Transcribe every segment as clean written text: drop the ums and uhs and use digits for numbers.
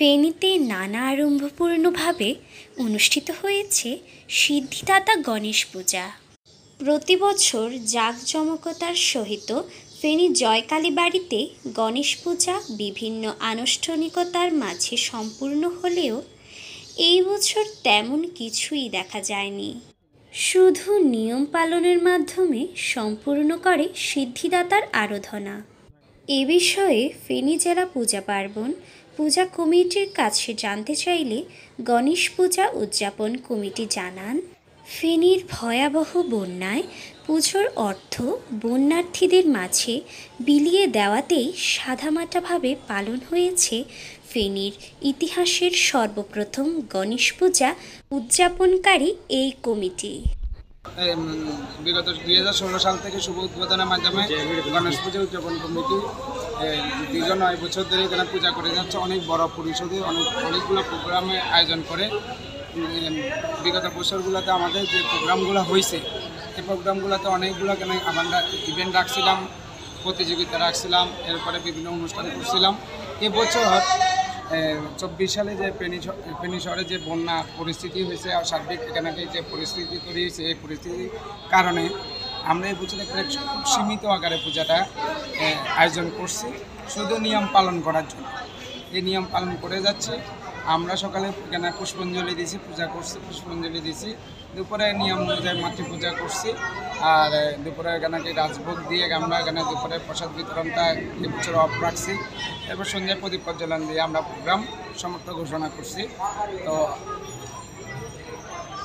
ফেনীতে নানা আড়ম্বরপূর্ণভাবে অনুষ্ঠিত হয়েছে সিদ্ধিদাতা গণেশ পূজা। প্রতি বছর জাঁকজমকতার সহিত ফেনী জয়কালী বাড়িতে গণেশ পূজা বিভিন্ন আনুষ্ঠানিকতার মাঝে সম্পূর্ণ হলেও এই বছর তেমন কিছুই দেখা যায়নি। শুধু নিয়ম পালনের মাধ্যমে সম্পূর্ণ করে সিদ্ধিদাতার আরাধনা। এ বিষয়ে ফেনী জেলা পূজা পার্বণ পূজা কমিটির কাছে জানতে চাইলে গণেশ পূজা উদযাপন কমিটি জানান, ফেনীর ভয়াবহ বন্যায় পুজোর অর্থ বন্যার্থীদের মাঝে বিলিয়ে দেওয়াতেই সাদামাটাভাবে পালন হয়েছে ফেনীর ইতিহাসের সর্বপ্রথম গণেশ পূজা উদযাপনকারী এই কমিটি। বিগত 2016 সাল থেকে শুভ উদ্বোধনের মাধ্যমে গণেশ পূজা উদযাপন কমিটি দীর্ঘ 9 বছর ধরে এখানে পূজা করে যাচ্ছে। অনেক বড় পরিসরে অনেকগুলো প্রোগ্রামে আয়োজন করে। বিগত বছরগুলোতে আমাদের যে প্রোগ্রামগুলো হয়েছে এই প্রোগ্রামগুলোতে অনেকগুলো কেন আমরা ইভেন্ট রাখছিলাম, প্রতিযোগিতা রাখছিলাম, এরপরে বিভিন্ন অনুষ্ঠান করছিলাম। এবছর 24 সালে যে ফেনী শহরে যে বন্যা পরিস্থিতি হয়েছে আর সার্বিক এখানে যে পরিস্থিতি তৈরি হয়েছে, এই পরিস্থিতির কারণে আমরা এই বছর একটা খুব সীমিত আকারে পূজাটা আয়োজন করছি, শুধু নিয়ম পালন করার জন্য। এই নিয়ম পালন করে যাচ্ছে। আমরা সকালে এখানে পুষ্পাঞ্জলি দিয়েছি, পূজা করছি, পুষ্পাঞ্জলি দিয়েছি। দুপুরে নিয়ম অনুযায়ী মাতৃপূজা করছি। আর দুপুরে এখানে রাজভোগ দিয়ে আমরা এখানে দুপুরে প্রসাদ বিতরণটা এবছর অফ রাখছি। এরপর সন্ধ্যায় প্রদীপ প্রজ্বলন দিয়ে আমরা প্রোগ্রাম সমাপ্ত ঘোষণা করছি। তো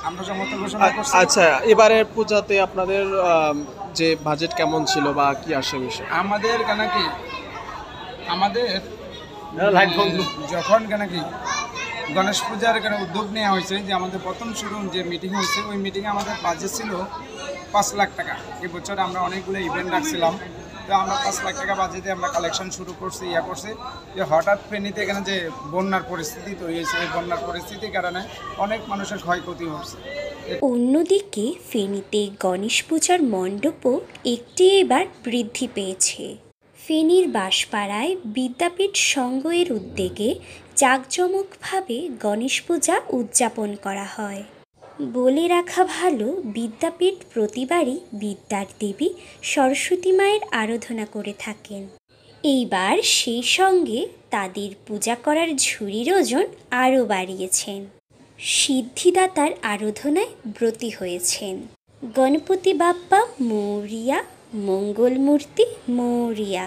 আমরা সমাপ্ত ঘোষণা করছি। আচ্ছা, এবারের পূজাতে আপনাদের যে বাজেট কেমন ছিল বা কি আসে বিষয়? আমাদের কেন কি আমাদের যখন কেন কি গণেশ পূজার এখানে উদ্যোগ নেওয়া হয়েছে, যে আমাদের প্রথম শুরু যে মিটিং হয়েছে, ওই মিটিংয়ে আমাদের বাজেট ছিল 5 লাখ টাকা। এবছর আমরা অনেকগুলো ইভেন্ট রাখছিলাম, তো আমরা 5 লাখ টাকা বাজেটে আমরা কালেকশন শুরু করছি। করছি যে হঠাৎ ফেনীতে এখানে যে বন্যার পরিস্থিতি তৈরি হয়েছে, এই বন্যার পরিস্থিতির কারণে অনেক মানুষের ক্ষয়ক্ষতি হচ্ছে। অন্যদিকে ফেনীতে গণেশ পূজার মণ্ডপও একটি এবার বৃদ্ধি পেয়েছে। ফেনীর বাঁশপাড়ায় বিদ্যাপীঠ সংঘের উদ্যোগে জাঁকজমকভাবে গণেশ পূজা উদযাপন করা হয়। বলে রাখা ভালো, বিদ্যাপীঠ প্রতিবারই বিদ্যার দেবী সরস্বতী মায়ের আরাধনা করে থাকেন। এইবার সেই সঙ্গে তাদের পূজা করার ঝুড়ির ওজন আরও বাড়িয়েছেন। সিদ্ধিদাতার আরাধনায় ব্রতী হয়েছেন। গণপতি বাপ্পা মৌরিয়া, মঙ্গলমূর্তি মৌরিয়া।